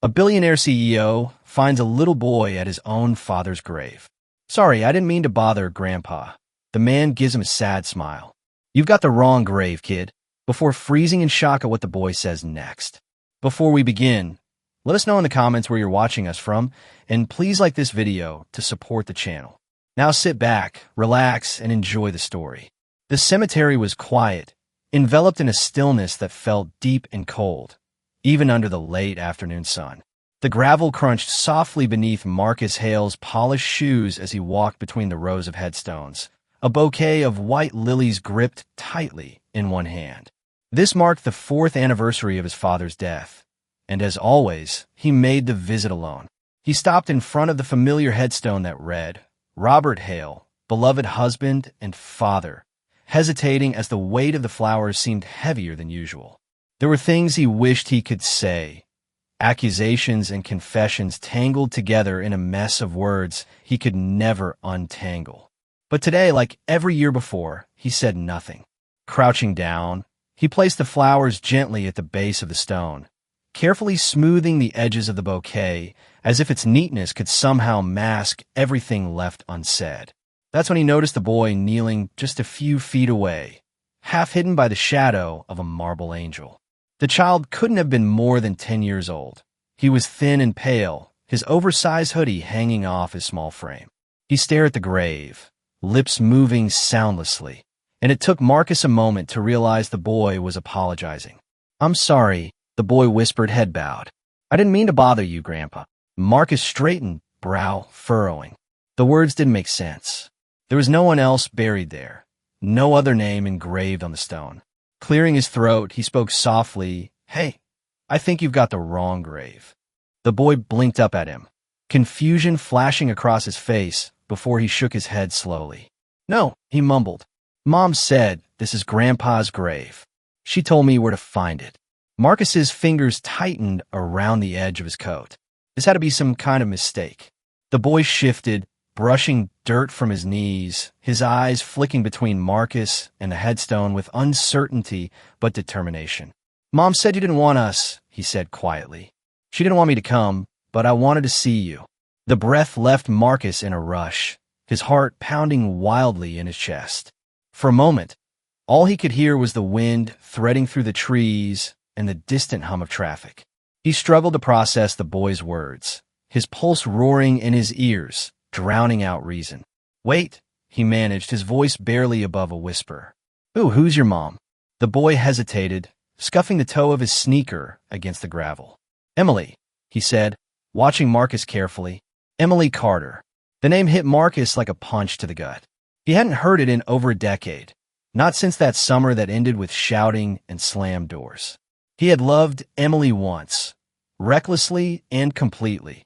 A billionaire CEO finds a little boy at his own father's grave. Sorry, I didn't mean to bother, Grandpa. The man gives him a sad smile. You've got the wrong grave, kid, before freezing in shock at what the boy says next. Before we begin, let us know in the comments where you're watching us from, and please like this video to support the channel. Now sit back, relax, and enjoy the story. The cemetery was quiet, enveloped in a stillness that felt deep and cold, even under the late afternoon sun. The gravel crunched softly beneath Marcus Hale's polished shoes as he walked between the rows of headstones, a bouquet of white lilies gripped tightly in one hand. This marked the 4th anniversary of his father's death, and as always, he made the visit alone. He stopped in front of the familiar headstone that read, Robert Hale, beloved husband and father, hesitating as the weight of the flowers seemed heavier than usual. There were things he wished he could say, accusations and confessions tangled together in a mess of words he could never untangle. But today, like every year before, he said nothing. Crouching down, he placed the flowers gently at the base of the stone, carefully smoothing the edges of the bouquet as if its neatness could somehow mask everything left unsaid. That's when he noticed the boy kneeling just a few feet away, half hidden by the shadow of a marble angel. The child couldn't have been more than 10 years old. He was thin and pale, his oversized hoodie hanging off his small frame. He stared at the grave, lips moving soundlessly, and it took Marcus a moment to realize the boy was apologizing. I'm sorry, the boy whispered, head bowed. I didn't mean to bother you, Grandpa. Marcus straightened, brow furrowing. The words didn't make sense. There was no one else buried there, no other name engraved on the stone. Clearing his throat, he spoke softly, Hey, I think you've got the wrong grave. The boy blinked up at him, confusion flashing across his face before he shook his head slowly. No, he mumbled. Mom said this is Grandpa's grave. She told me where to find it. Marcus's fingers tightened around the edge of his coat. This had to be some kind of mistake. The boy shifted, brushing dirt from his knees, his eyes flicking between Marcus and the headstone with uncertainty but determination. Mom said you didn't want us, he said quietly. She didn't want me to come, but I wanted to see you. The breath left Marcus in a rush, his heart pounding wildly in his chest. For a moment, all he could hear was the wind threading through the trees and the distant hum of traffic. He struggled to process the boy's words, his pulse roaring in his ears, drowning out reason. Wait, he managed, his voice barely above a whisper. Ooh, who's your mom? The boy hesitated, scuffing the toe of his sneaker against the gravel. Emily, he said, watching Marcus carefully. Emily Carter. The name hit Marcus like a punch to the gut. He hadn't heard it in over a decade, not since that summer that ended with shouting and slammed doors. He had loved Emily once, recklessly and completely,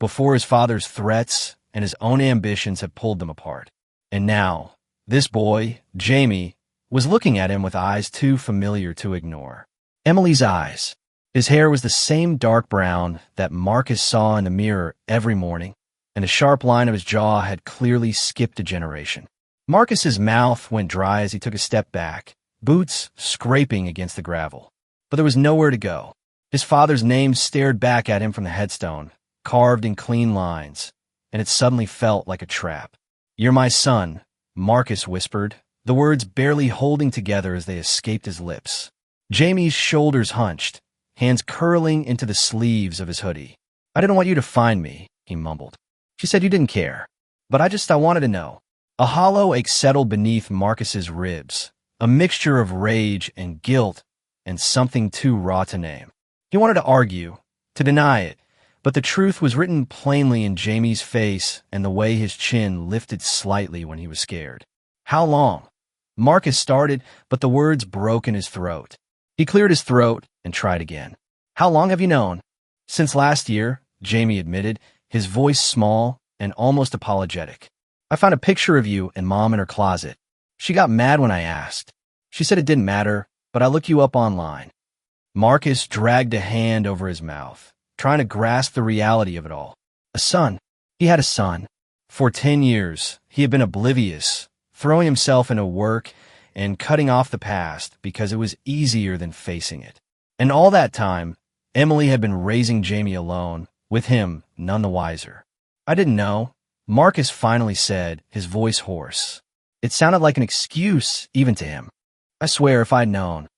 before his father's threats and his own ambitions had pulled them apart. And now, this boy, Jamie, was looking at him with eyes too familiar to ignore. Emily's eyes. His hair was the same dark brown that Marcus saw in the mirror every morning, and the sharp line of his jaw had clearly skipped a generation. Marcus's mouth went dry as he took a step back, boots scraping against the gravel. But there was nowhere to go. His father's name stared back at him from the headstone, carved in clean lines, and it suddenly felt like a trap. You're my son, Marcus whispered, the words barely holding together as they escaped his lips. Jamie's shoulders hunched, hands curling into the sleeves of his hoodie. I didn't want you to find me, he mumbled. She said you didn't care, but I wanted to know. A hollow ache settled beneath Marcus's ribs, a mixture of rage and guilt and something too raw to name. He wanted to argue, to deny it, but the truth was written plainly in Jamie's face and the way his chin lifted slightly when he was scared. How long? Marcus started, but the words broke in his throat. He cleared his throat and tried again. How long have you known? Since last year, Jamie admitted, his voice small and almost apologetic. I found a picture of you and Mom in her closet. She got mad when I asked. She said it didn't matter, but I looked you up online. Marcus dragged a hand over his mouth, trying to grasp the reality of it all. A son. He had a son. For 10 years, he had been oblivious, throwing himself into work and cutting off the past because it was easier than facing it. And all that time, Emily had been raising Jamie alone, with him none the wiser. I didn't know, Marcus finally said, his voice hoarse. It sounded like an excuse even to him. I swear if I'd known.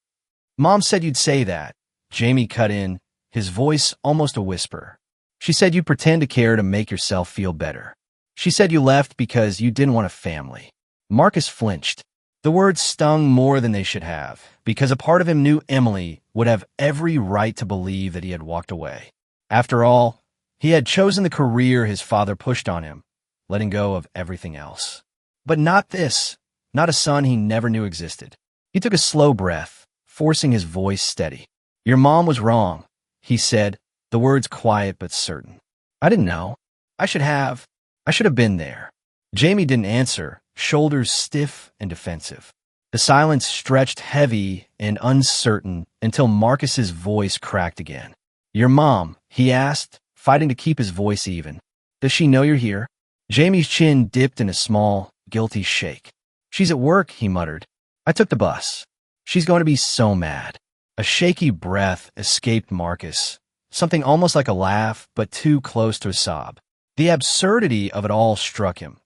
Mom said you'd say that. Jamie cut in, his voice almost a whisper. She said you'd pretend to care to make yourself feel better. She said you left because you didn't want a family. Marcus flinched. The words stung more than they should have, because a part of him knew Emily would have every right to believe that he had walked away. After all, he had chosen the career his father pushed on him, letting go of everything else. But not this, not a son he never knew existed. He took a slow breath, forcing his voice steady. Your mom was wrong, he said, the words quiet but certain. I didn't know. I should have been there. Jamie didn't answer, shoulders stiff and defensive. The silence stretched heavy and uncertain until Marcus's voice cracked again. Your mom, he asked, fighting to keep his voice even. Does she know you're here? Jamie's chin dipped in a small, guilty shake. She's at work, he muttered. I took the bus. She's going to be so mad. A shaky breath escaped Marcus, something almost like a laugh, but too close to a sob. The absurdity of it all struck him.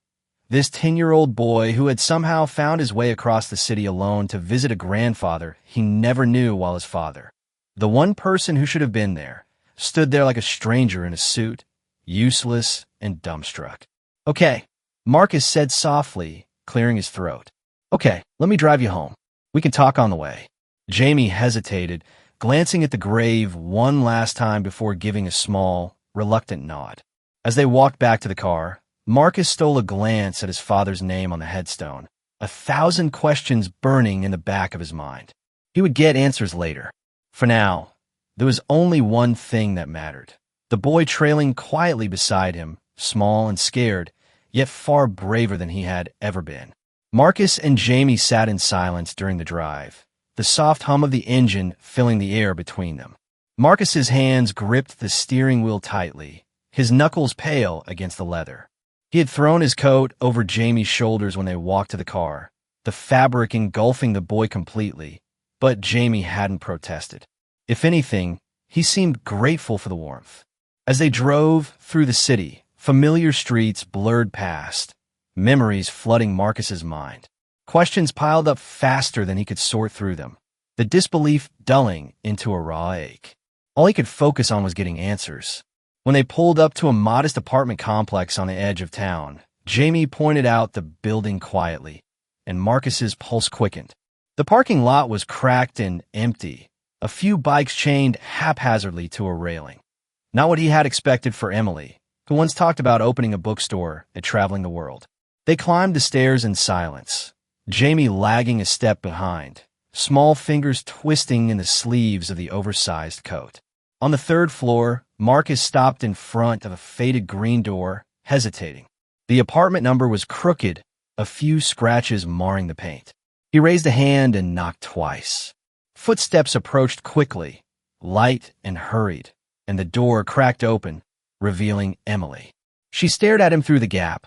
This 10-year-old boy who had somehow found his way across the city alone to visit a grandfather he never knew while his father, the one person who should have been there, stood there like a stranger in a suit, useless and dumbstruck. Okay, Marcus said softly, clearing his throat. Okay, let me drive you home. We can talk on the way. Jamie hesitated, glancing at the grave one last time before giving a small, reluctant nod. As they walked back to the car, Marcus stole a glance at his father's name on the headstone, 1,000 questions burning in the back of his mind. He would get answers later. For now, there was only one thing that mattered. The boy trailing quietly beside him, small and scared, yet far braver than he had ever been. Marcus and Jamie sat in silence during the drive, the soft hum of the engine filling the air between them. Marcus's hands gripped the steering wheel tightly, his knuckles pale against the leather. He had thrown his coat over Jamie's shoulders when they walked to the car, the fabric engulfing the boy completely, but Jamie hadn't protested. If anything, he seemed grateful for the warmth. As they drove through the city, familiar streets blurred past, memories flooding Marcus's mind. Questions piled up faster than he could sort through them, the disbelief dulling into a raw ache. All he could focus on was getting answers. When they pulled up to a modest apartment complex on the edge of town, Jamie pointed out the building quietly, and Marcus's pulse quickened. The parking lot was cracked and empty, a few bikes chained haphazardly to a railing. Not what he had expected for Emily, who once talked about opening a bookstore and traveling the world. They climbed the stairs in silence, Jamie lagging a step behind, small fingers twisting in the sleeves of the oversized coat. On the third floor, Marcus stopped in front of a faded green door, hesitating. The apartment number was crooked, a few scratches marring the paint. He raised a hand and knocked twice. Footsteps approached quickly, light and hurried, and the door cracked open, revealing Emily. She stared at him through the gap,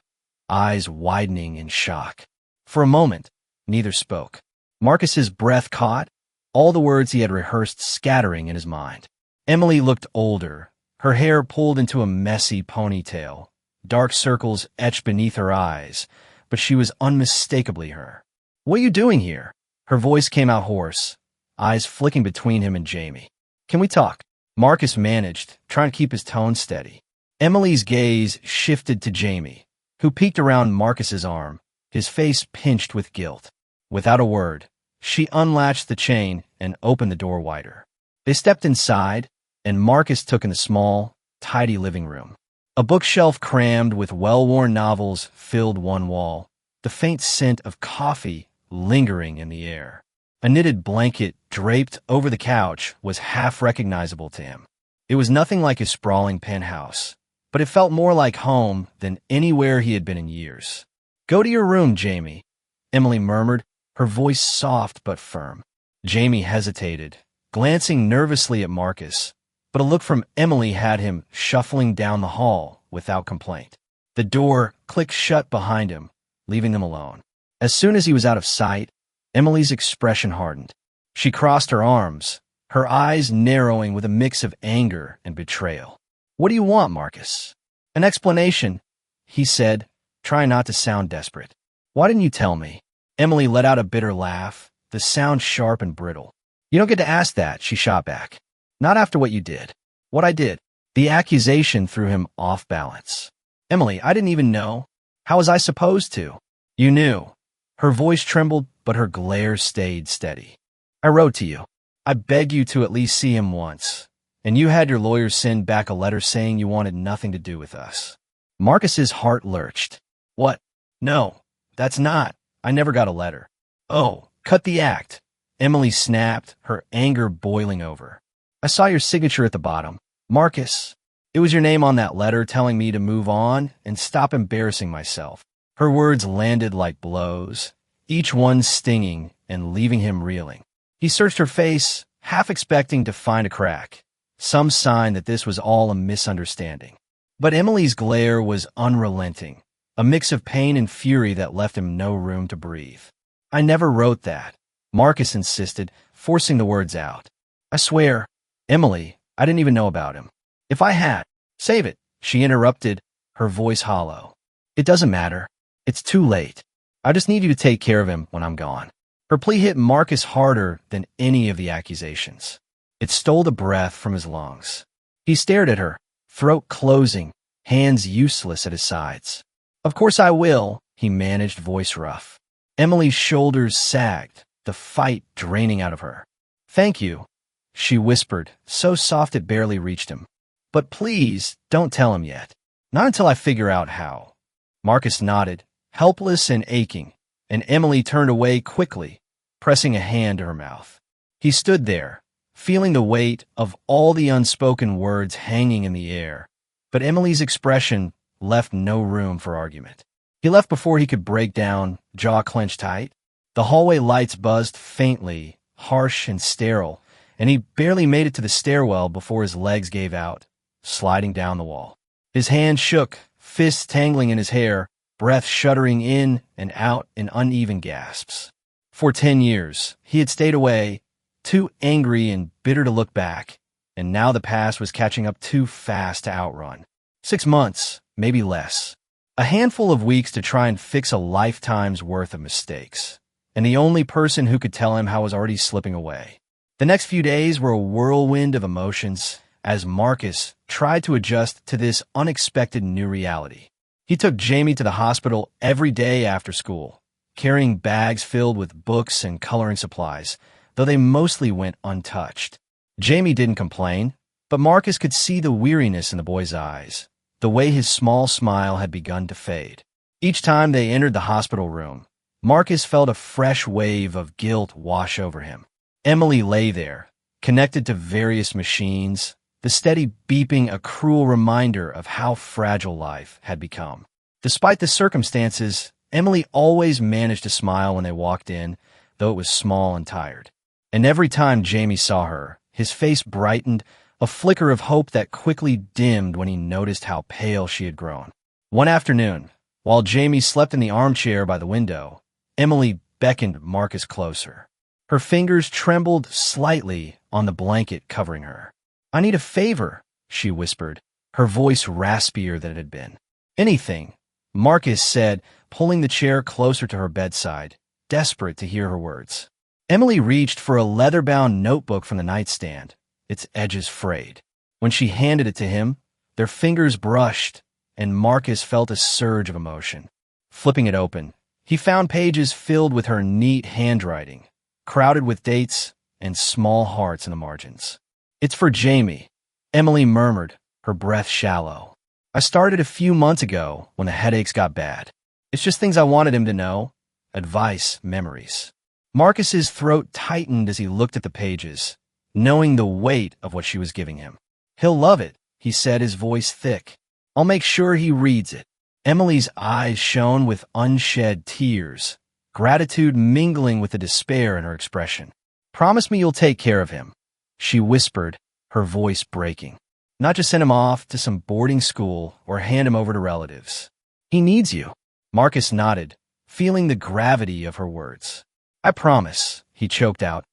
eyes widening in shock. For a moment, neither spoke. Marcus's breath caught, all the words he had rehearsed scattering in his mind. Emily looked older, her hair pulled into a messy ponytail, dark circles etched beneath her eyes, but she was unmistakably her. What are you doing here? Her voice came out hoarse, eyes flicking between him and Jamie. Can we talk? Marcus managed, trying to keep his tone steady. Emily's gaze shifted to Jamie, who peeked around Marcus's arm, his face pinched with guilt. Without a word, she unlatched the chain and opened the door wider. They stepped inside, and Marcus took in the small, tidy living room. A bookshelf crammed with well-worn novels filled one wall, the faint scent of coffee lingering in the air. A knitted blanket draped over the couch was half recognizable to him. It was nothing like his sprawling penthouse, but it felt more like home than anywhere he had been in years. Go to your room, Jamie, Emily murmured, her voice soft but firm. Jamie hesitated, glancing nervously at Marcus, but a look from Emily had him shuffling down the hall without complaint. The door clicked shut behind him, leaving them alone. As soon as he was out of sight, Emily's expression hardened. She crossed her arms, her eyes narrowing with a mix of anger and betrayal. "What do you want, Marcus?" "An explanation," he said, trying not to sound desperate. "Why didn't you tell me?" Emily let out a bitter laugh, the sound sharp and brittle. "You don't get to ask that," she shot back. "Not after what you did." "What I did?" The accusation threw him off balance. "Emily, I didn't even know. How was I supposed to?" "You knew." Her voice trembled, but her glare stayed steady. "I wrote to you. I begged you to at least see him once. And you had your lawyer send back a letter saying you wanted nothing to do with us." Marcus's heart lurched. "What? No, that's not. I never got a letter." "Oh, cut the act." Emily snapped, her anger boiling over. "I saw your signature at the bottom. Marcus. It was your name on that letter telling me to move on and stop embarrassing myself." Her words landed like blows, each one stinging and leaving him reeling. He searched her face, half expecting to find a crack, some sign that this was all a misunderstanding. But Emily's glare was unrelenting, a mix of pain and fury that left him no room to breathe. "I never wrote that," Marcus insisted, forcing the words out. "I swear." "Emily, I didn't even know about him." "If I had—" "Save it," she interrupted, her voice hollow. "It doesn't matter. It's too late. I just need you to take care of him when I'm gone." Her plea hit Marcus harder than any of the accusations. It stole the breath from his lungs. He stared at her, throat closing, hands useless at his sides. "Of course I will," he managed, voice rough. Emily's shoulders sagged, the fight draining out of her. "Thank you," she whispered, so soft it barely reached him. "But please, don't tell him yet. Not until I figure out how." Marcus nodded, helpless and aching, and Emily turned away quickly, pressing a hand to her mouth. He stood there, feeling the weight of all the unspoken words hanging in the air, but Emily's expression left no room for argument. He left before he could break down, jaw clenched tight. The hallway lights buzzed faintly, harsh and sterile, and he barely made it to the stairwell before his legs gave out, sliding down the wall. His hand shook, fists tangling in his hair, breath shuddering in and out in uneven gasps. For 10 years, he had stayed away, too angry and bitter to look back, and now the past was catching up too fast to outrun. 6 months, maybe less. A handful of weeks to try and fix a lifetime's worth of mistakes. And the only person who could tell him how was already slipping away. The next few days were a whirlwind of emotions as Marcus tried to adjust to this unexpected new reality. He took Jamie to the hospital every day after school, carrying bags filled with books and coloring supplies, though they mostly went untouched. Jamie didn't complain, but Marcus could see the weariness in the boy's eyes, the way his small smile had begun to fade. Each time they entered the hospital room, Marcus felt a fresh wave of guilt wash over him. Emily lay there, connected to various machines, the steady beeping a cruel reminder of how fragile life had become. Despite the circumstances, Emily always managed to smile when they walked in, though it was small and tired. And every time Jamie saw her, his face brightened, a flicker of hope that quickly dimmed when he noticed how pale she had grown. One afternoon, while Jamie slept in the armchair by the window, Emily beckoned Marcus closer. Her fingers trembled slightly on the blanket covering her. "I need a favor," she whispered, her voice raspier than it had been. "Anything," Marcus said, pulling the chair closer to her bedside, desperate to hear her words. Emily reached for a leather-bound notebook from the nightstand, its edges frayed. When she handed it to him, their fingers brushed, and Marcus felt a surge of emotion. Flipping it open, he found pages filled with her neat handwriting, crowded with dates and small hearts in the margins. "It's for Jamie," Emily murmured, her breath shallow. "I started a few months ago when the headaches got bad. It's just things I wanted him to know. Advice, memories." Marcus's throat tightened as he looked at the pages, knowing the weight of what she was giving him. "He'll love it," he said, his voice thick. "I'll make sure he reads it." Emily's eyes shone with unshed tears, gratitude mingling with the despair in her expression. "Promise me you'll take care of him," she whispered, her voice breaking. "Not just send him off to some boarding school or hand him over to relatives. He needs you." Marcus nodded, feeling the gravity of her words. "I promise," he choked out,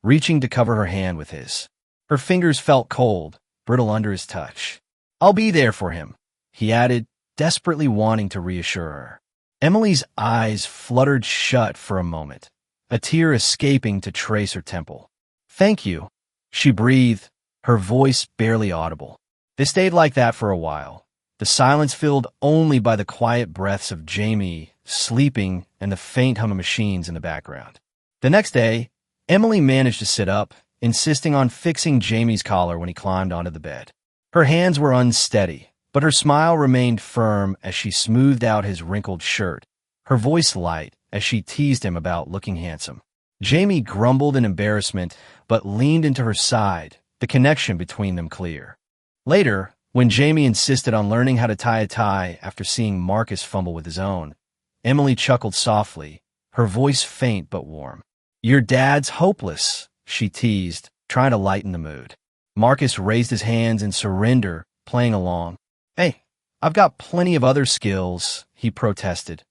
reaching to cover her hand with his. Her fingers felt cold, brittle under his touch. "I'll be there for him," he added, desperately wanting to reassure her. Emily's eyes fluttered shut for a moment, a tear escaping to trace her temple. "Thank you," she breathed, her voice barely audible. They stayed like that for a while, the silence filled only by the quiet breaths of Jamie sleeping and the faint hum of machines in the background. The next day, Emily managed to sit up, insisting on fixing Jamie's collar when he climbed onto the bed. Her hands were unsteady, but her smile remained firm as she smoothed out his wrinkled shirt, her voice light as she teased him about looking handsome. Jamie grumbled in embarrassment, but leaned into her side, the connection between them clear. Later, when Jamie insisted on learning how to tie a tie after seeing Marcus fumble with his own, Emily chuckled softly, her voice faint but warm. "Your dad's hopeless," she teased, trying to lighten the mood. Marcus raised his hands in surrender, playing along. "Hey, I've got plenty of other skills," he protested,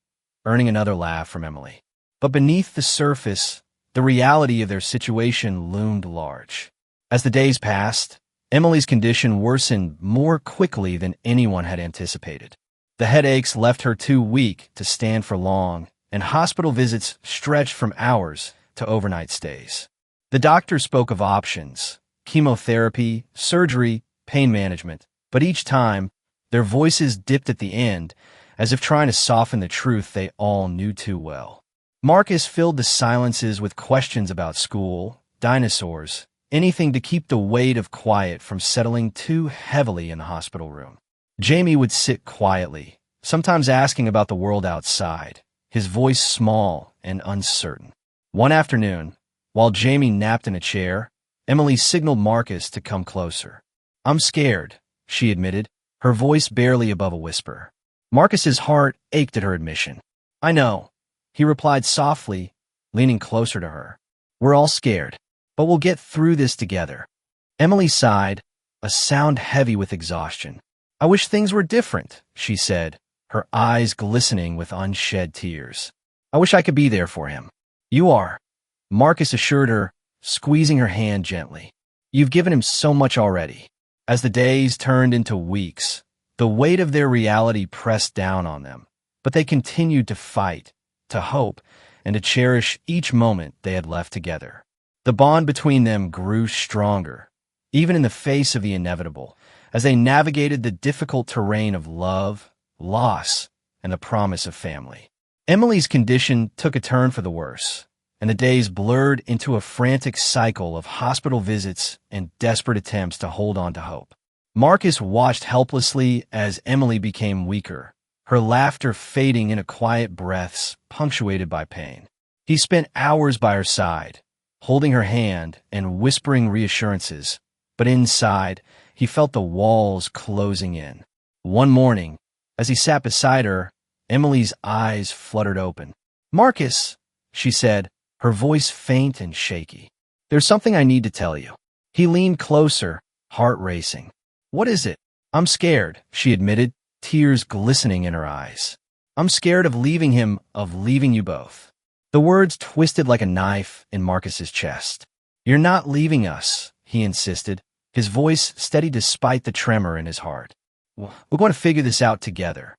earning another laugh from Emily. But beneath the surface, the reality of their situation loomed large. As the days passed, Emily's condition worsened more quickly than anyone had anticipated. The headaches left her too weak to stand for long, and hospital visits stretched from hours to overnight stays. The doctor spoke of options: chemotherapy, surgery, pain management, but each time, their voices dipped at the end, as if trying to soften the truth they all knew too well. Marcus filled the silences with questions about school, dinosaurs, anything to keep the weight of quiet from settling too heavily in the hospital room. Jamie would sit quietly, sometimes asking about the world outside, his voice small and uncertain. One afternoon, while Jamie napped in a chair, Emily signaled Marcus to come closer. "I'm scared," she admitted, her voice barely above a whisper. Marcus's heart ached at her admission. "I know," he replied softly, leaning closer to her. "We're all scared, but we'll get through this together." Emily sighed, a sound heavy with exhaustion. "I wish things were different," she said, her eyes glistening with unshed tears. "I wish I could be there for him." "You are," Marcus assured her, squeezing her hand gently. "You've given him so much already." As the days turned into weeks, the weight of their reality pressed down on them, but they continued to fight, to hope, and to cherish each moment they had left together. The bond between them grew stronger, even in the face of the inevitable, as they navigated the difficult terrain of love, loss, and the promise of family. Emily's condition took a turn for the worse, and the days blurred into a frantic cycle of hospital visits and desperate attempts to hold on to hope. Marcus watched helplessly as Emily became weaker, her laughter fading into quiet breaths punctuated by pain. He spent hours by her side, holding her hand and whispering reassurances, but inside, he felt the walls closing in. One morning, as he sat beside her, Emily's eyes fluttered open. "Marcus," she said, her voice faint and shaky. "There's something I need to tell you." He leaned closer, heart racing. "What is it?" "I'm scared," she admitted, tears glistening in her eyes. "I'm scared of leaving him, of leaving you both." The words twisted like a knife in Marcus's chest. "You're not leaving us," he insisted, his voice steady despite the tremor in his heart. "We're going to figure this out together."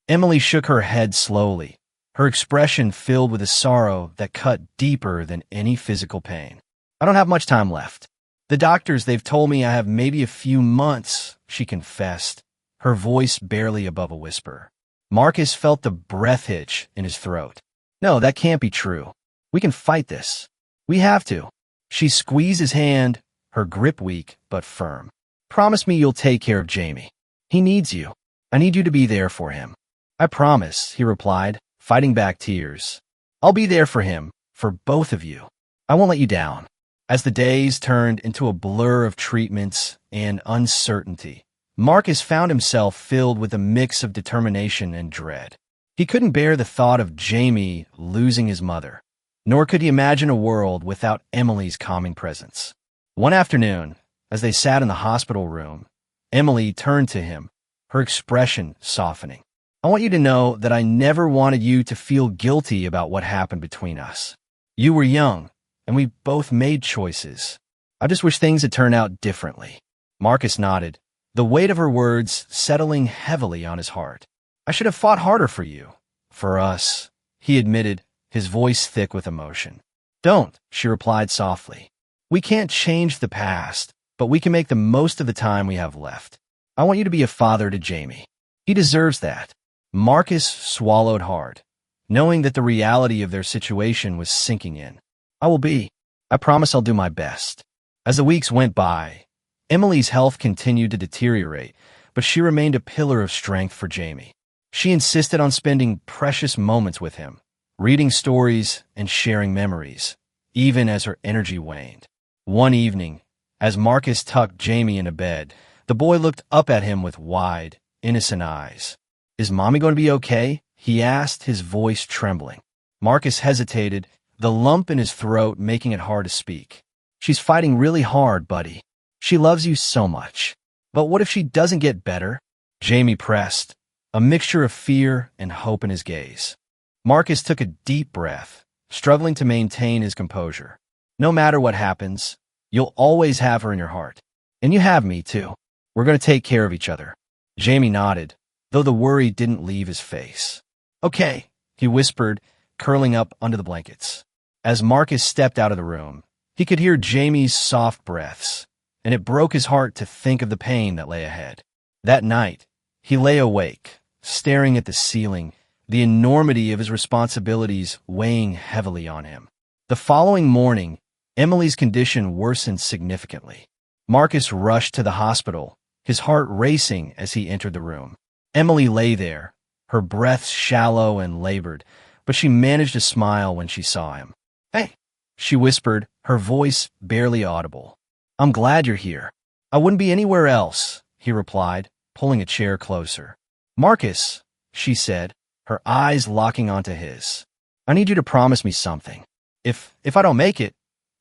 Emily shook her head slowly, her expression filled with a sorrow that cut deeper than any physical pain. "I don't have much time left. The doctors, they've told me I have maybe a few months," she confessed, her voice barely above a whisper. Marcus felt the breath hitch in his throat. "No, that can't be true. We can fight this. We have to." She squeezed his hand, her grip weak but firm. "Promise me you'll take care of Jamie. He needs you. I need you to be there for him." "I promise," he replied, fighting back tears. "I'll be there for him, for both of you. I won't let you down." As the days turned into a blur of treatments and uncertainty, Marcus found himself filled with a mix of determination and dread. He couldn't bear the thought of Jamie losing his mother, nor could he imagine a world without Emily's calming presence. One afternoon, as they sat in the hospital room, Emily turned to him, her expression softening. "I want you to know that I never wanted you to feel guilty about what happened between us. You were young, and we both made choices. I just wish things had turned out differently. Marcus nodded, the weight of her words settling heavily on his heart. I should have fought harder for you. For us, he admitted, his voice thick with emotion. Don't, she replied softly. We can't change the past, but we can make the most of the time we have left. I want you to be a father to Jamie. He deserves that. Marcus swallowed hard, knowing that the reality of their situation was sinking in. I will be. I promise I'll do my best. As the weeks went by, Emily's health continued to deteriorate, but she remained a pillar of strength for Jamie. She insisted on spending precious moments with him, reading stories and sharing memories, even as her energy waned. One evening, as Marcus tucked Jamie into bed, the boy looked up at him with wide, innocent eyes. Is Mommy going to be okay? He asked, his voice trembling. Marcus hesitated, the lump in his throat making it hard to speak. She's fighting really hard, buddy. She loves you so much. But what if she doesn't get better? Jamie pressed, a mixture of fear and hope in his gaze. Marcus took a deep breath, struggling to maintain his composure. No matter what happens, you'll always have her in your heart. And you have me, too. We're going to take care of each other. Jamie nodded, though the worry didn't leave his face. Okay, he whispered, curling up under the blankets. As Marcus stepped out of the room, he could hear Jamie's soft breaths, and it broke his heart to think of the pain that lay ahead. That night, he lay awake, staring at the ceiling, the enormity of his responsibilities weighing heavily on him. The following morning, Emily's condition worsened significantly. Marcus rushed to the hospital, his heart racing as he entered the room. Emily lay there, her breaths shallow and labored, but she managed to smile when she saw him. Hey, she whispered, her voice barely audible. I'm glad you're here. I wouldn't be anywhere else, he replied, pulling a chair closer. Marcus, she said, her eyes locking onto his. I need you to promise me something. If I don't make it,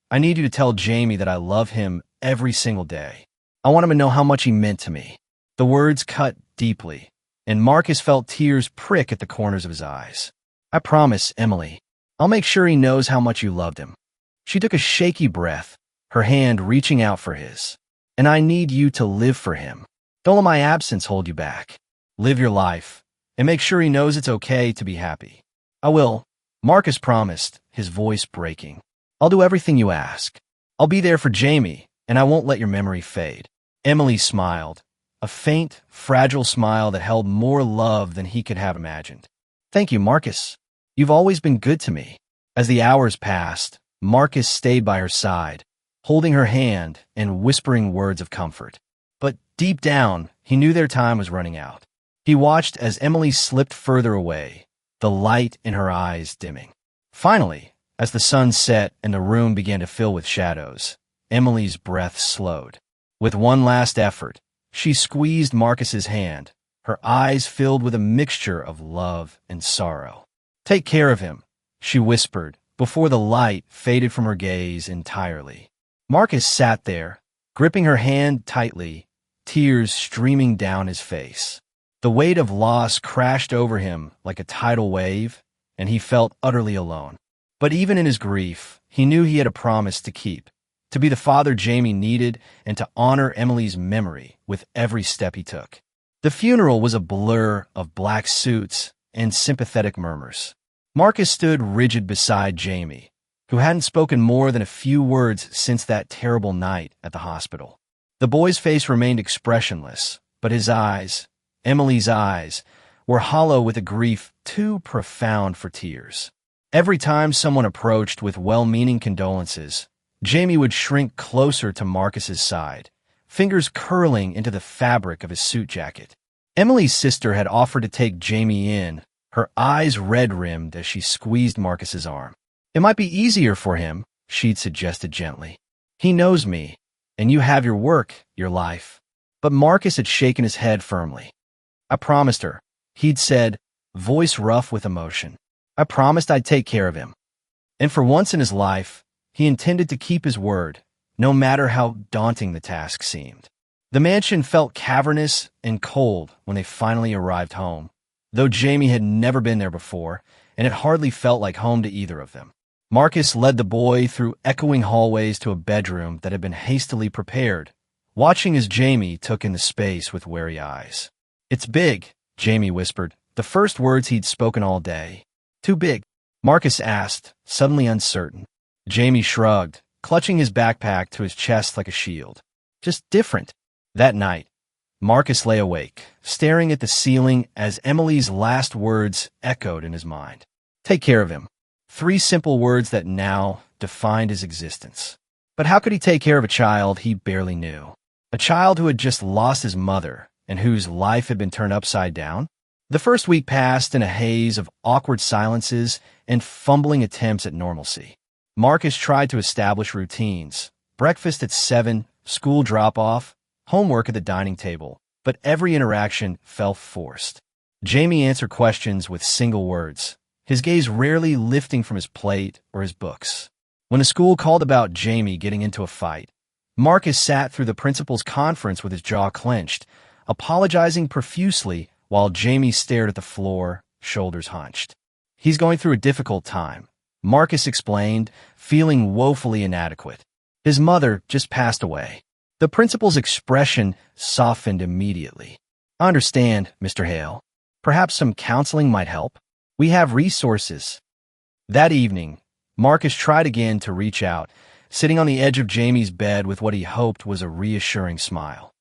I need you to tell Jamie that I love him every single day. I want him to know how much he meant to me. The words cut deeply, and Marcus felt tears prick at the corners of his eyes. I promise, Emily. I'll make sure he knows how much you loved him. She took a shaky breath, her hand reaching out for his. And I need you to live for him. Don't let my absence hold you back. Live your life, and make sure he knows it's okay to be happy. I will, Marcus promised, his voice breaking. I'll do everything you ask. I'll be there for Jamie, and I won't let your memory fade. Emily smiled, a faint, fragile smile that held more love than he could have imagined. Thank you, Marcus. You've always been good to me. As the hours passed, Marcus stayed by her side, holding her hand and whispering words of comfort. But deep down, he knew their time was running out. He watched as Emily slipped further away, the light in her eyes dimming. Finally, as the sun set and the room began to fill with shadows, Emily's breath slowed. With one last effort, she squeezed Marcus's hand, her eyes filled with a mixture of love and sorrow. Take care of him, she whispered, before the light faded from her gaze entirely. Marcus sat there, gripping her hand tightly, tears streaming down his face. The weight of loss crashed over him like a tidal wave, and he felt utterly alone. But even in his grief, he knew he had a promise to keep, to be the father Jamie needed and to honor Emily's memory with every step he took. The funeral was a blur of black suits and sympathetic murmurs. Marcus stood rigid beside Jamie, who hadn't spoken more than a few words since that terrible night at the hospital. The boy's face remained expressionless, but his eyes, Emily's eyes, were hollow with a grief too profound for tears. Every time someone approached with well-meaning condolences, Jamie would shrink closer to Marcus's side, fingers curling into the fabric of his suit jacket. Emily's sister had offered to take Jamie in, her eyes red-rimmed as she squeezed Marcus's arm. It might be easier for him, she'd suggested gently. He knows me, and you have your work, your life. But Marcus had shaken his head firmly. I promised her, he'd said, voice rough with emotion. I promised I'd take care of him. And for once in his life, he intended to keep his word, no matter how daunting the task seemed. The mansion felt cavernous and cold when they finally arrived home, though Jamie had never been there before, and it hardly felt like home to either of them. Marcus led the boy through echoing hallways to a bedroom that had been hastily prepared, watching as Jamie took in the space with wary eyes. "It's big," Jamie whispered, the first words he'd spoken all day. "Too big?" Marcus asked, suddenly uncertain. Jamie shrugged, clutching his backpack to his chest like a shield. "Just different." That night, Marcus lay awake, staring at the ceiling as Emily's last words echoed in his mind. "Take care of him." 3 simple words that now defined his existence. But how could he take care of a child he barely knew? A child who had just lost his mother and whose life had been turned upside down? The first week passed in a haze of awkward silences and fumbling attempts at normalcy. Marcus tried to establish routines. Breakfast at 7, school drop-off, homework at the dining table, but every interaction felt forced. Jamie answered questions with single words, his gaze rarely lifting from his plate or his books. When the school called about Jamie getting into a fight, Marcus sat through the principal's conference with his jaw clenched, apologizing profusely while Jamie stared at the floor, shoulders hunched. "He's going through a difficult time," Marcus explained, feeling woefully inadequate. "His mother just passed away." The principal's expression softened immediately. "I understand, Mr. Hale. Perhaps some counseling might help. We have resources." That evening, Marcus tried again to reach out, sitting on the edge of Jamie's bed with what he hoped was a reassuring smile.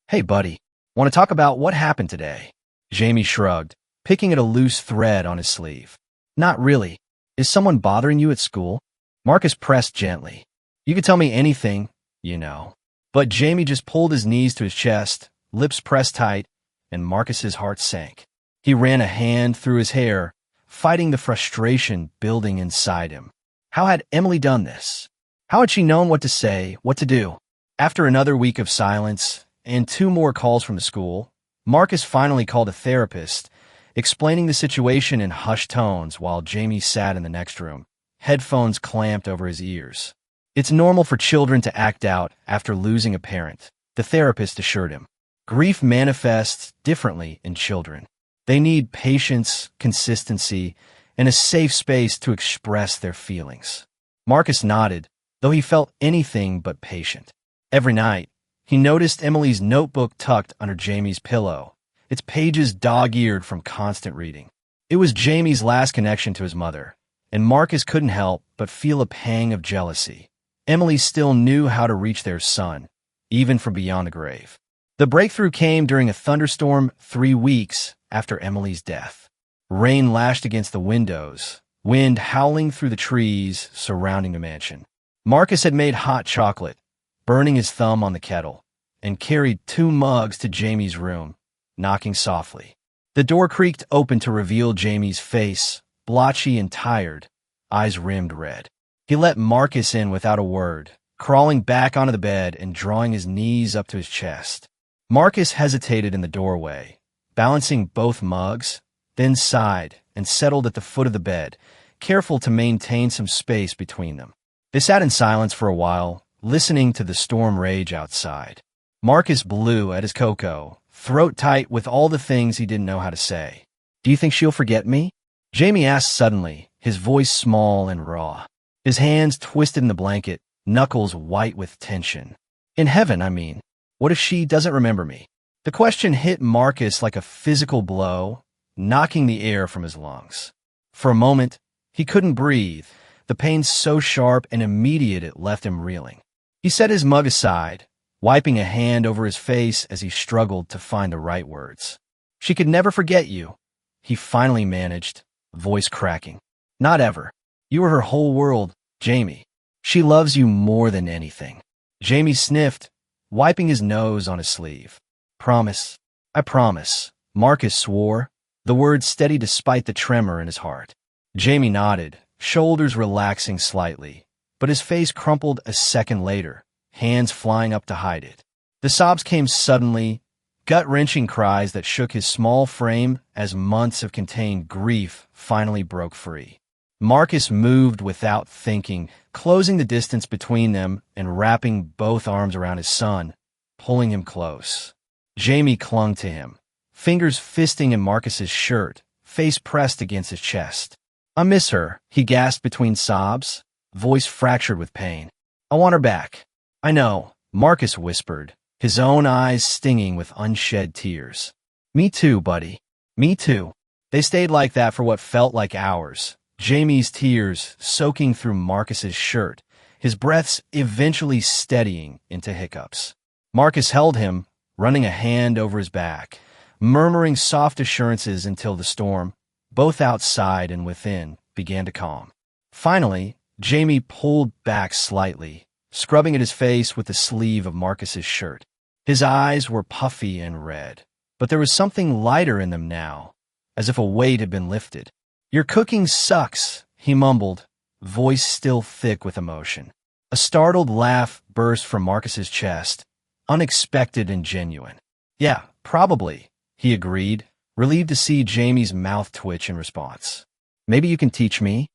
"Hey, buddy, want to talk about what happened today?" Jamie shrugged, picking at a loose thread on his sleeve. "Not really. Is someone bothering you at school?" Marcus pressed gently. "You could tell me anything, you know." But Jamie just pulled his knees to his chest, lips pressed tight, and Marcus's heart sank. He ran a hand through his hair, fighting the frustration building inside him. How had Emily done this? How had she known what to say, what to do? After another week of silence and 2 more calls from the school, Marcus finally called a therapist, explaining the situation in hushed tones while Jamie sat in the next room, headphones clamped over his ears. "It's normal for children to act out after losing a parent," the therapist assured him. "Grief manifests differently in children. They need patience, consistency, and a safe space to express their feelings." Marcus nodded, though he felt anything but patient. Every night, he noticed Emily's notebook tucked under Jamie's pillow, its pages dog-eared from constant reading. It was Jamie's last connection to his mother, and Marcus couldn't help but feel a pang of jealousy. Emily still knew how to reach their son, even from beyond the grave. The breakthrough came during a thunderstorm 3 weeks after Emily's death. Rain lashed against the windows, wind howling through the trees surrounding the mansion. Marcus had made hot chocolate, burning his thumb on the kettle, and carried 2 mugs to Jamie's room, knocking softly. The door creaked open to reveal Jamie's face, blotchy and tired, eyes rimmed red. He let Marcus in without a word, crawling back onto the bed and drawing his knees up to his chest. Marcus hesitated in the doorway, balancing both mugs, then sighed and settled at the foot of the bed, careful to maintain some space between them. They sat in silence for a while, listening to the storm rage outside. Marcus blew at his cocoa, throat tight with all the things he didn't know how to say. "Do you think she'll forget me?" Jamie asked suddenly, his voice small and raw. His hands twisted in the blanket, knuckles white with tension. "In heaven, I mean. What if she doesn't remember me?" The question hit Marcus like a physical blow, knocking the air from his lungs. For a moment, he couldn't breathe, the pain so sharp and immediate it left him reeling. He set his mug aside, wiping a hand over his face as he struggled to find the right words. "She could never forget you," he finally managed, voice cracking. "Not ever. You were her whole world, Jamie. She loves you more than anything." Jamie sniffed, wiping his nose on his sleeve. "Promise. I promise," Marcus swore, the words steady despite the tremor in his heart. Jamie nodded, shoulders relaxing slightly, but his face crumpled a second later, hands flying up to hide it. The sobs came suddenly, gut-wrenching cries that shook his small frame as months of contained grief finally broke free. Marcus moved without thinking, closing the distance between them and wrapping both arms around his son, pulling him close. Jamie clung to him, fingers fisting in Marcus's shirt, face pressed against his chest. I miss her, he gasped between sobs, voice fractured with pain. I want her back. I know, Marcus whispered, his own eyes stinging with unshed tears. Me too, buddy. Me too. They stayed like that for what felt like hours, Jamie's tears soaking through Marcus's shirt, his breaths eventually steadying into hiccups. Marcus held him, running a hand over his back, murmuring soft assurances until the storm, both outside and within, began to calm. Finally, Jamie pulled back slightly, scrubbing at his face with the sleeve of Marcus's shirt. His eyes were puffy and red, but there was something lighter in them now, as if a weight had been lifted. Your cooking sucks, he mumbled, voice still thick with emotion. A startled laugh burst from Marcus's chest, unexpected and genuine. Yeah, probably, he agreed, relieved to see Jamie's mouth twitch in response. Maybe you can teach me?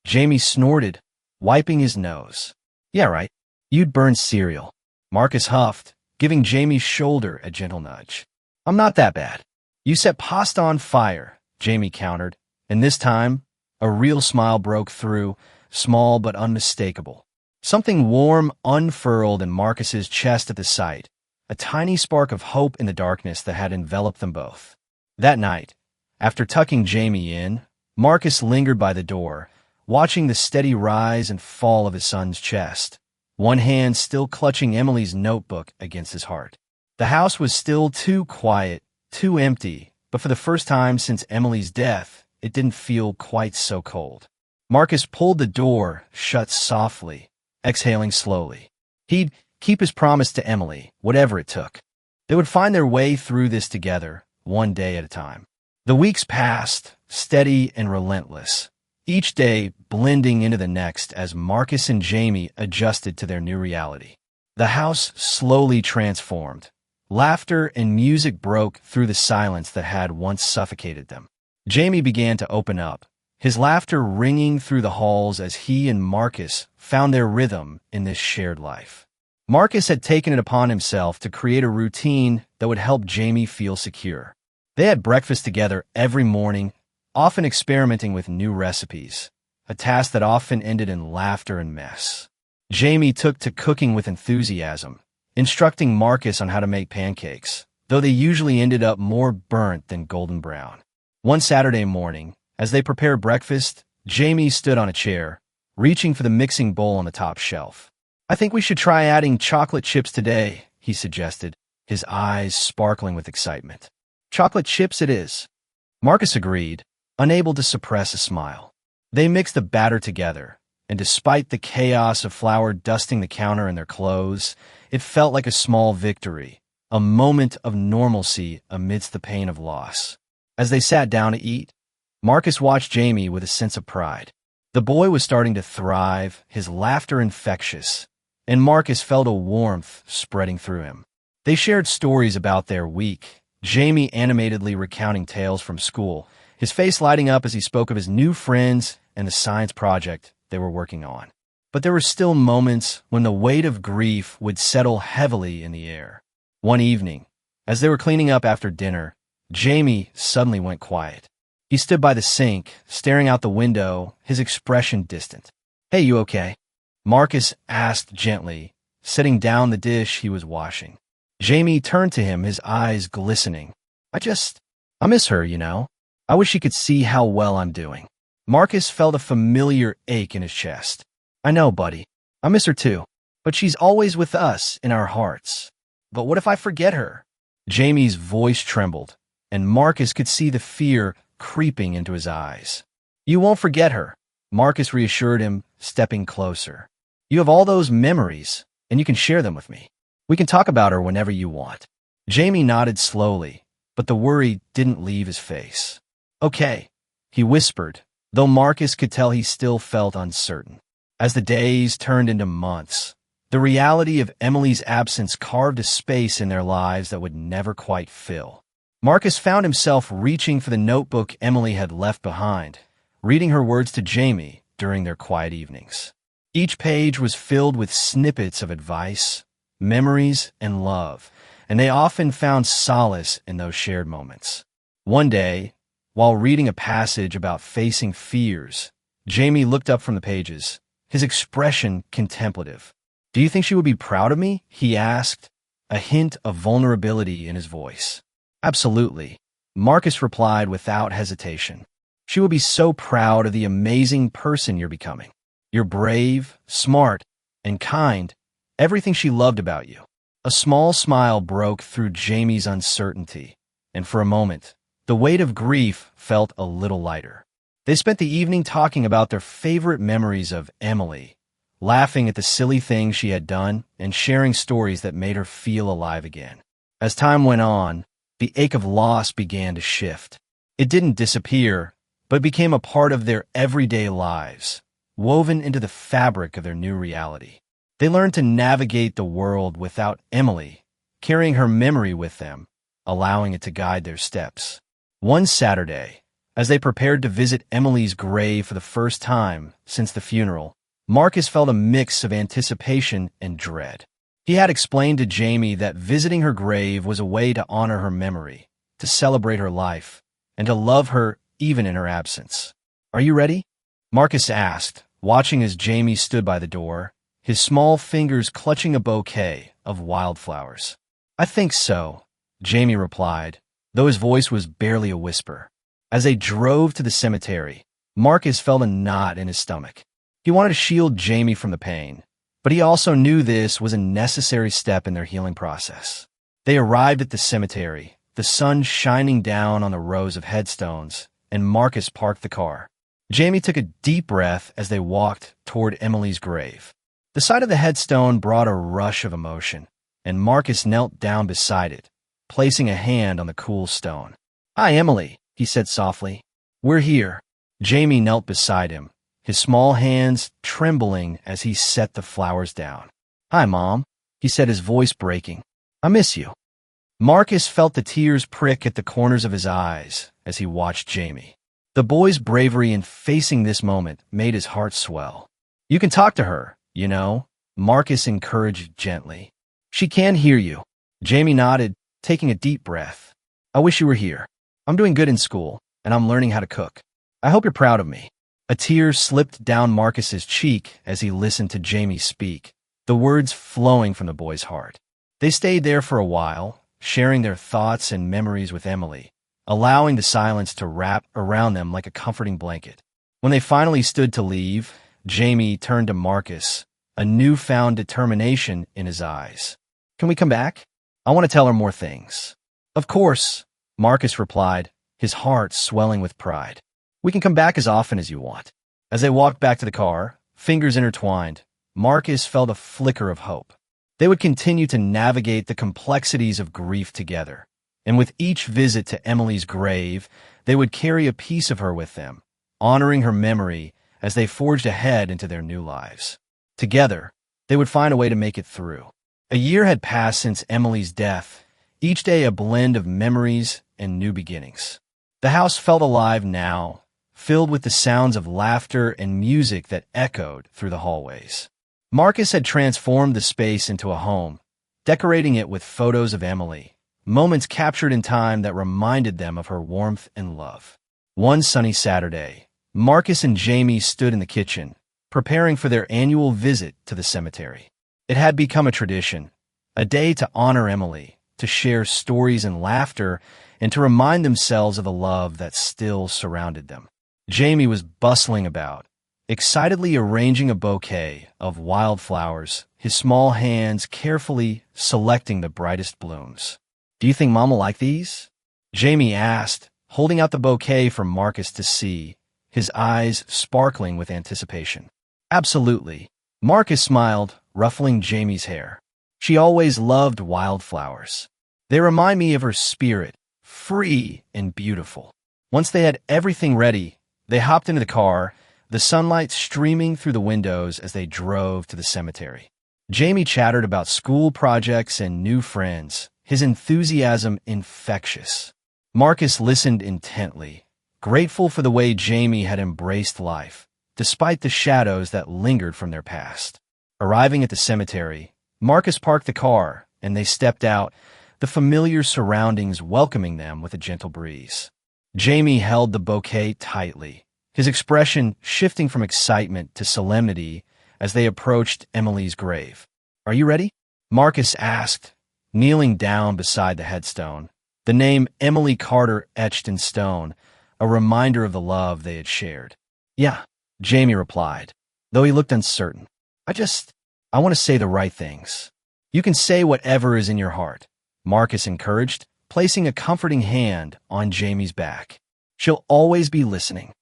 Jamie snorted, wiping his nose. Yeah, right. You'd burn cereal. Marcus huffed, giving Jamie's shoulder a gentle nudge. I'm not that bad. You set pasta on fire, Jamie countered, and this time, a real smile broke through, small but unmistakable. Something warm unfurled in Marcus's chest at the sight, a tiny spark of hope in the darkness that had enveloped them both. That night, after tucking Jamie in, Marcus lingered by the door, watching the steady rise and fall of his son's chest, one hand still clutching Emily's notebook against his heart. The house was still too quiet, too empty, but for the first time since Emily's death, it didn't feel quite so cold. Marcus pulled the door shut softly, exhaling slowly. He'd keep his promise to Emily, whatever it took. They would find their way through this together, one day at a time. The weeks passed, steady and relentless, each day blending into the next as Marcus and Jamie adjusted to their new reality. The house slowly transformed. Laughter and music broke through the silence that had once suffocated them. Jamie began to open up, his laughter ringing through the halls as he and Marcus found their rhythm in this shared life. Marcus had taken it upon himself to create a routine that would help Jamie feel secure. They had breakfast together every morning, often experimenting with new recipes, a task that often ended in laughter and mess. Jamie took to cooking with enthusiasm, instructing Marcus on how to make pancakes, though they usually ended up more burnt than golden brown. One Saturday morning, as they prepared breakfast, Jamie stood on a chair, reaching for the mixing bowl on the top shelf. I think we should try adding chocolate chips today, he suggested, his eyes sparkling with excitement. Chocolate chips it is. Marcus agreed, unable to suppress a smile. They mixed the batter together, and despite the chaos of flour dusting the counter and their clothes, it felt like a small victory, a moment of normalcy amidst the pain of loss. As they sat down to eat, Marcus watched Jamie with a sense of pride. The boy was starting to thrive, his laughter infectious, and Marcus felt a warmth spreading through him. They shared stories about their week, Jamie animatedly recounting tales from school, his face lighting up as he spoke of his new friends and the science project they were working on. But there were still moments when the weight of grief would settle heavily in the air. One evening, as they were cleaning up after dinner, Jamie suddenly went quiet. He stood by the sink, staring out the window, his expression distant. Hey, you okay? Marcus asked gently, setting down the dish he was washing. Jamie turned to him, his eyes glistening. I miss her, you know. I wish she could see how well I'm doing. Marcus felt a familiar ache in his chest. I know, buddy. I miss her too. But she's always with us in our hearts. But what if I forget her? Jamie's voice trembled, and Marcus could see the fear creeping into his eyes. You won't forget her, Marcus reassured him, stepping closer. You have all those memories, and you can share them with me. We can talk about her whenever you want. Jamie nodded slowly, but the worry didn't leave his face. Okay, he whispered, though Marcus could tell he still felt uncertain. As the days turned into months, the reality of Emily's absence carved a space in their lives that would never quite fill. Marcus found himself reaching for the notebook Emily had left behind, reading her words to Jamie during their quiet evenings. Each page was filled with snippets of advice, memories, and love, and they often found solace in those shared moments. One day, While reading a passage about facing fears, Jamie looked up from the pages, his expression contemplative. "Do you think she would be proud of me?" he asked, a hint of vulnerability in his voice. "Absolutely," Marcus replied without hesitation. "She will be so proud of the amazing person you're becoming. You're brave, smart, and kind, everything she loved about you." A small smile broke through Jamie's uncertainty, and for a moment, the weight of grief felt a little lighter. They spent the evening talking about their favorite memories of Emily, laughing at the silly things she had done and sharing stories that made her feel alive again. As time went on, the ache of loss began to shift. It didn't disappear, but became a part of their everyday lives, woven into the fabric of their new reality. They learned to navigate the world without Emily, carrying her memory with them, allowing it to guide their steps. One Saturday, as they prepared to visit Emily's grave for the first time since the funeral, Marcus felt a mix of anticipation and dread. He had explained to Jamie that visiting her grave was a way to honor her memory, to celebrate her life, and to love her even in her absence. "Are you ready?" Marcus asked, watching as Jamie stood by the door, his small fingers clutching a bouquet of wildflowers. "I think so," Jamie replied, though his voice was barely a whisper. As they drove to the cemetery, Marcus felt a knot in his stomach. He wanted to shield Jamie from the pain, but he also knew this was a necessary step in their healing process. They arrived at the cemetery, the sun shining down on the rows of headstones, and Marcus parked the car. Jamie took a deep breath as they walked toward Emily's grave. The sight of the headstone brought a rush of emotion, and Marcus knelt down beside it, placing a hand on the cool stone. "Hi, Emily," he said softly. "We're here." Jamie knelt beside him, his small hands trembling as he set the flowers down. "Hi, Mom," he said, his voice breaking. "I miss you." Marcus felt the tears prick at the corners of his eyes as he watched Jamie. The boy's bravery in facing this moment made his heart swell. "You can talk to her, you know," Marcus encouraged gently. "She can hear you." Jamie nodded, taking a deep breath. "I wish you were here. I'm doing good in school, and I'm learning how to cook. I hope you're proud of me." A tear slipped down Marcus's cheek as he listened to Jamie speak, the words flowing from the boy's heart. They stayed there for a while, sharing their thoughts and memories with Emily, allowing the silence to wrap around them like a comforting blanket. When they finally stood to leave, Jamie turned to Marcus, a newfound determination in his eyes. "Can we come back? I want to tell her more things." "Of course," Marcus replied, his heart swelling with pride. "We can come back as often as you want." As they walked back to the car, fingers intertwined, Marcus felt a flicker of hope. They would continue to navigate the complexities of grief together, and with each visit to Emily's grave, they would carry a piece of her with them, honoring her memory as they forged ahead into their new lives. Together, they would find a way to make it through. A year had passed since Emily's death, each day a blend of memories and new beginnings. The house felt alive now, filled with the sounds of laughter and music that echoed through the hallways. Marcus had transformed the space into a home, decorating it with photos of Emily, moments captured in time that reminded them of her warmth and love. One sunny Saturday, Marcus and Jamie stood in the kitchen, preparing for their annual visit to the cemetery. It had become a tradition, a day to honor Emily, to share stories and laughter, and to remind themselves of the love that still surrounded them. Jamie was bustling about, excitedly arranging a bouquet of wildflowers, his small hands carefully selecting the brightest blooms. "Do you think Mom will like these?" Jamie asked, holding out the bouquet for Marcus to see, his eyes sparkling with anticipation. "Absolutely." Marcus smiled, ruffling Jamie's hair. "She always loved wildflowers. They remind me of her spirit, free and beautiful." Once they had everything ready, they hopped into the car, the sunlight streaming through the windows as they drove to the cemetery. Jamie chattered about school projects and new friends, his enthusiasm infectious. Marcus listened intently, grateful for the way Jamie had embraced life, despite the shadows that lingered from their past. Arriving at the cemetery, Marcus parked the car, and they stepped out, the familiar surroundings welcoming them with a gentle breeze. Jamie held the bouquet tightly, his expression shifting from excitement to solemnity as they approached Emily's grave. "Are you ready?" Marcus asked, kneeling down beside the headstone, the name Emily Carter etched in stone, a reminder of the love they had shared. "Yeah," Jamie replied, though he looked uncertain. I want to say the right things." "You can say whatever is in your heart," Marcus encouraged, placing a comforting hand on Jamie's back. "She'll always be listening."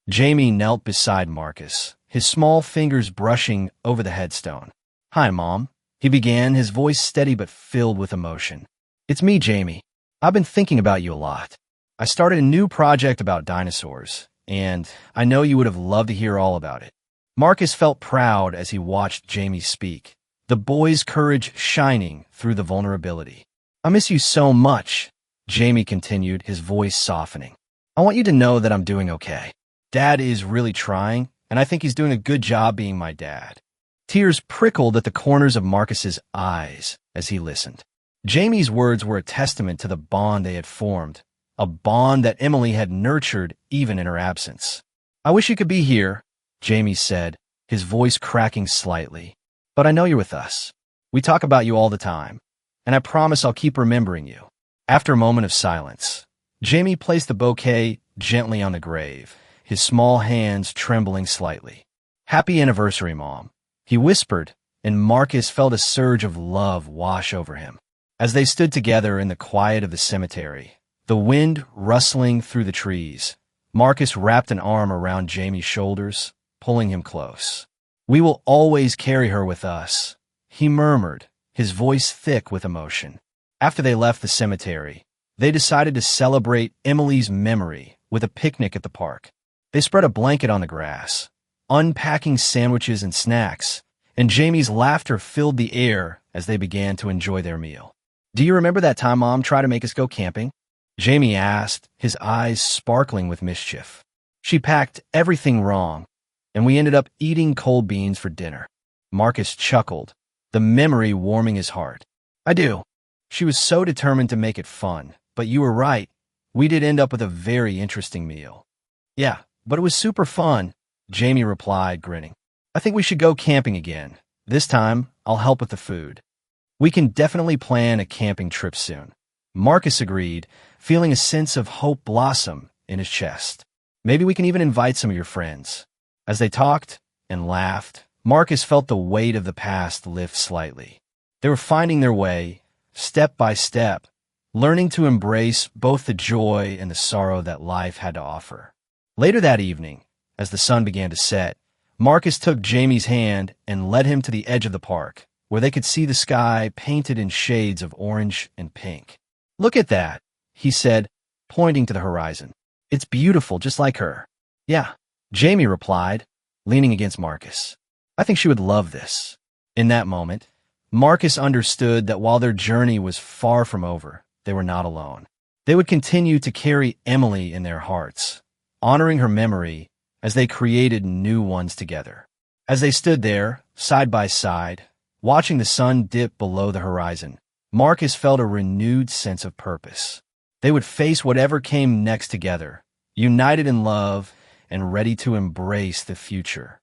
Jamie knelt beside Marcus, his small fingers brushing over the headstone. "Hi, Mom," he began, his voice steady but filled with emotion. "It's me, Jamie. I've been thinking about you a lot. I started a new project about dinosaurs, and I know you would have loved to hear all about it." Marcus felt proud as he watched Jamie speak, the boy's courage shining through the vulnerability. "I miss you so much," Jamie continued, his voice softening. "I want you to know that I'm doing okay. Dad is really trying, and I think he's doing a good job being my dad." Tears prickled at the corners of Marcus's eyes as he listened. Jamie's words were a testament to the bond they had formed, a bond that Emily had nurtured even in her absence. "I wish you could be here," Jamie said, his voice cracking slightly. "But I know you're with us. We talk about you all the time, and I promise I'll keep remembering you." After a moment of silence, Jamie placed the bouquet gently on the grave, his small hands trembling slightly. "Happy anniversary, Mom," he whispered, and Marcus felt a surge of love wash over him. As they stood together in the quiet of the cemetery, the wind rustling through the trees, Marcus wrapped an arm around Jamie's shoulders, pulling him close. "We will always carry her with us," he murmured, his voice thick with emotion. After they left the cemetery, they decided to celebrate Emily's memory with a picnic at the park. They spread a blanket on the grass, unpacking sandwiches and snacks, and Jamie's laughter filled the air as they began to enjoy their meal. "Do you remember that time Mom tried to make us go camping?" Jamie asked, his eyes sparkling with mischief. "She packed everything wrong, and we ended up eating cold beans for dinner." Marcus chuckled, the memory warming his heart. "I do. She was so determined to make it fun, but you were right. We did end up with a very interesting meal." "Yeah, but it was super fun," Jamie replied, grinning. "I think we should go camping again. This time, I'll help with the food." "We can definitely plan a camping trip soon," Marcus agreed, feeling a sense of hope blossom in his chest. "Maybe we can even invite some of your friends." As they talked and laughed, Marcus felt the weight of the past lift slightly. They were finding their way, step by step, learning to embrace both the joy and the sorrow that life had to offer. Later that evening, as the sun began to set, Marcus took Jamie's hand and led him to the edge of the park, where they could see the sky painted in shades of orange and pink. "Look at that," he said, pointing to the horizon. "It's beautiful, just like her." "Yeah," Jamie replied, leaning against Marcus. "I think she would love this." In that moment, Marcus understood that while their journey was far from over, they were not alone. They would continue to carry Emily in their hearts, honoring her memory as they created new ones together. As they stood there, side by side, watching the sun dip below the horizon, Marcus felt a renewed sense of purpose. They would face whatever came next together, united in love and ready to embrace the future.